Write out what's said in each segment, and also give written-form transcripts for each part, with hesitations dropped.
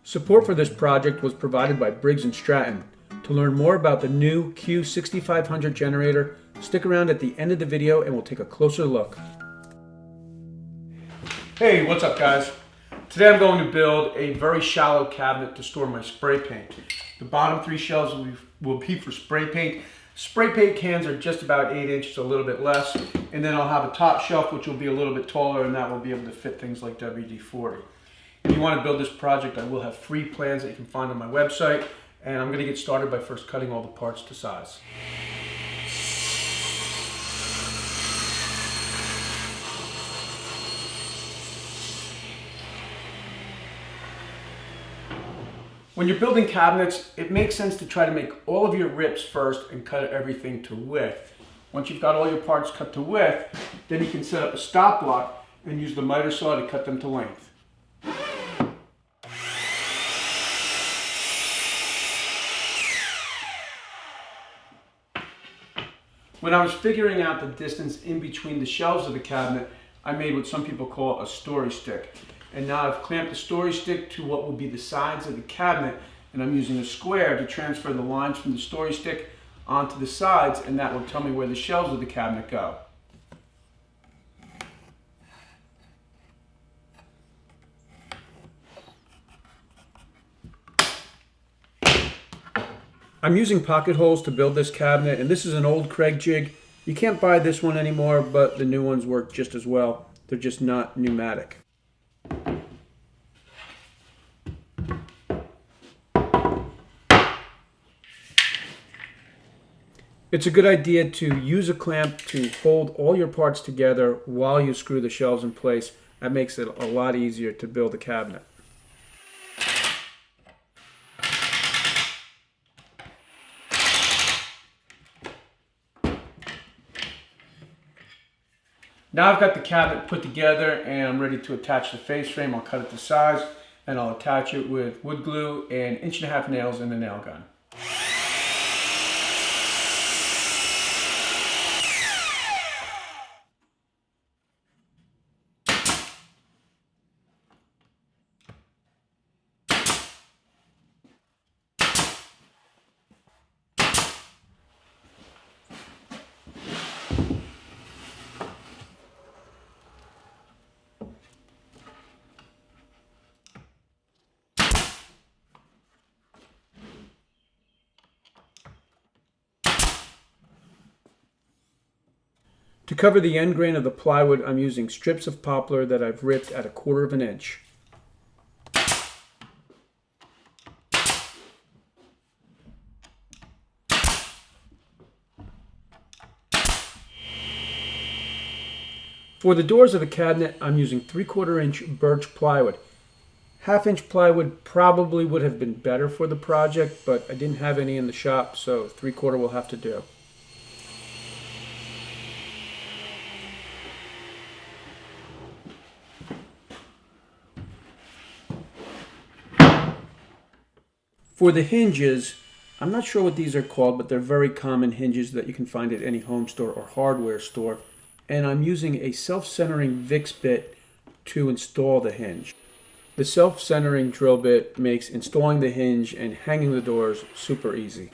Support for this project was provided by Briggs and Stratton. To learn more about the new Q6500 generator, stick around at the end of the video and we'll take a closer look. Hey, what's up guys? Today I'm going to build a very shallow cabinet to store my spray paint. The bottom three shelves will be for spray paint. Spray paint cans are just about 8 inches, a little bit less. And then I'll have a top shelf which will be a little bit taller, and that will be able to fit things like WD-40. If you want to build this project, I will have free plans that you can find on my website. And I'm going to get started by first cutting all the parts to size. When you're building cabinets, it makes sense to try to make all of your rips first and cut everything to width. Once you've got all your parts cut to width, then you can set up a stop block and use the miter saw to cut them to length. When I was figuring out the distance in between the shelves of the cabinet, I made what some people call a story stick. And now I've clamped the story stick to what will be the sides of the cabinet, and I'm using a square to transfer the lines from the story stick onto the sides, and that will tell me where the shelves of the cabinet go. I'm using pocket holes to build this cabinet, and this is an old Craig jig. You can't buy this one anymore, but the new ones work just as well. They're just not pneumatic. It's a good idea to use a clamp to hold all your parts together while you screw the shelves in place. That makes it a lot easier to build a cabinet. Now I've got the cabinet put together and I'm ready to attach the face frame. I'll cut it to size and I'll attach it with wood glue and 1.5 nails in the nail gun. To cover the end grain of the plywood, I'm using strips of poplar that I've ripped at 1/4 inch. For the doors of the cabinet, I'm using 3/4 inch birch plywood. 1/2 inch plywood probably would have been better for the project, but I didn't have any in the shop, so 3/4 will have to do. For the hinges, I'm not sure what these are called, but they're very common hinges that you can find at any home store or hardware store. And I'm using a self-centering Vicks bit to install the hinge. The self-centering drill bit makes installing the hinge and hanging the doors super easy.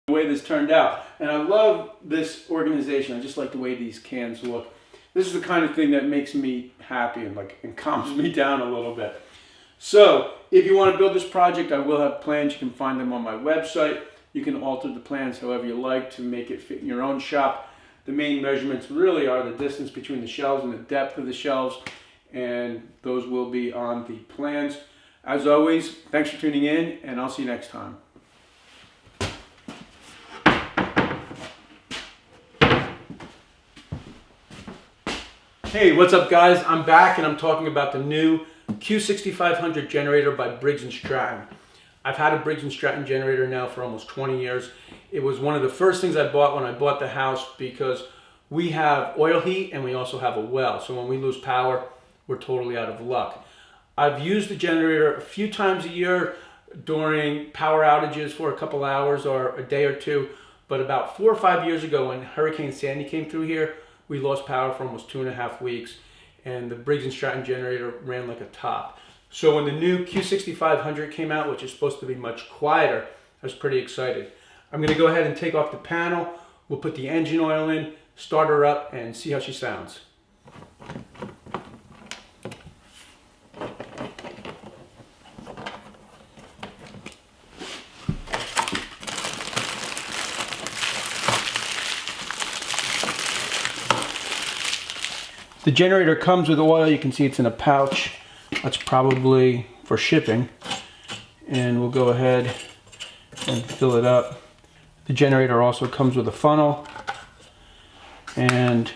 the way this turned out. And I love this organization. I just like the way these cans look. This is the kind of thing that makes me happy and calms me down a little bit. So if you want to build this project, I will have plans. You can find them on my website. You can alter the plans however you like to make it fit in your own shop. The main measurements really are the distance between the shelves and the depth of the shelves, and those will be on the plans. As always, thanks for tuning in, and I'll see you next time. Hey, what's up guys? I'm back and I'm talking about the new Q6500 generator by Briggs & Stratton. I've had a Briggs & Stratton generator now for almost 20 years. It was one of the first things I bought when I bought the house because we have oil heat and we also have a well. So when we lose power, we're totally out of luck. I've used the generator a few times a year during power outages for a couple hours or a day or two. But about 4 or 5 years ago when Hurricane Sandy came through here, we lost power for almost 2.5 weeks. And the Briggs & Stratton generator ran like a top. So when the new Q6500 came out, which is supposed to be much quieter, I was pretty excited. I'm going to go ahead and take off the panel. We'll put the engine oil in, start her up, and see how she sounds. The generator comes with oil. You can see it's in a pouch. That's probably for shipping. And we'll go ahead and fill it up. The generator also comes with a funnel. And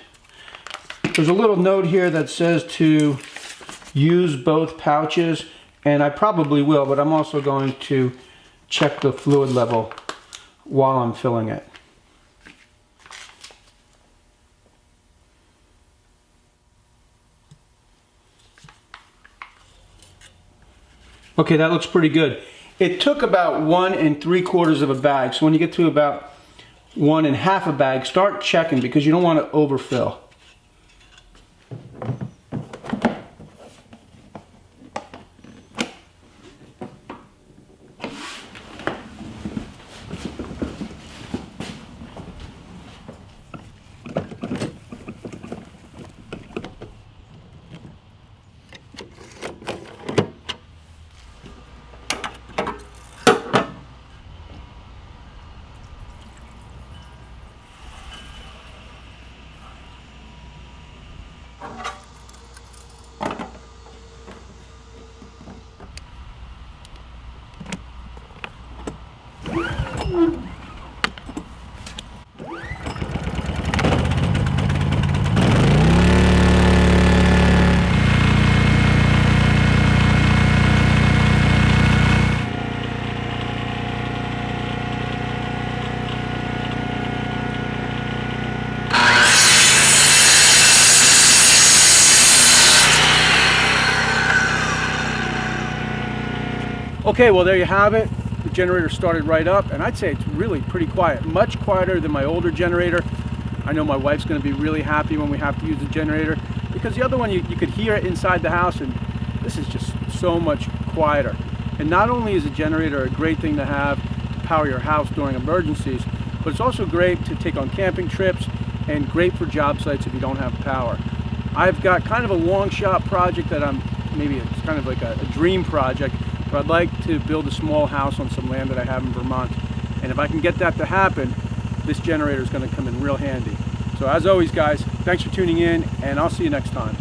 there's a little note here that says to use both pouches. And I probably will, but I'm also going to check the fluid level while I'm filling it. Okay, that looks pretty good. It took about 1 3/4 of a bag. So when you get to about 1 1/2 a bag, start checking because you don't want to overfill. Okay, well there you have it. The generator started right up, and I'd say it's really pretty quiet. Much quieter than my older generator. I know my wife's going to be really happy when we have to use the generator, because the other one you could hear it inside the house, and this is just so much quieter. And not only is a generator a great thing to have to power your house during emergencies, but it's also great to take on camping trips and great for job sites if you don't have power. I've got kind of a long shot project that maybe it's kind of like a dream project. But I'd like to build a small house on some land that I have in Vermont. And if I can get that to happen, this generator is going to come in real handy. So as always guys, thanks for tuning in, and I'll see you next time.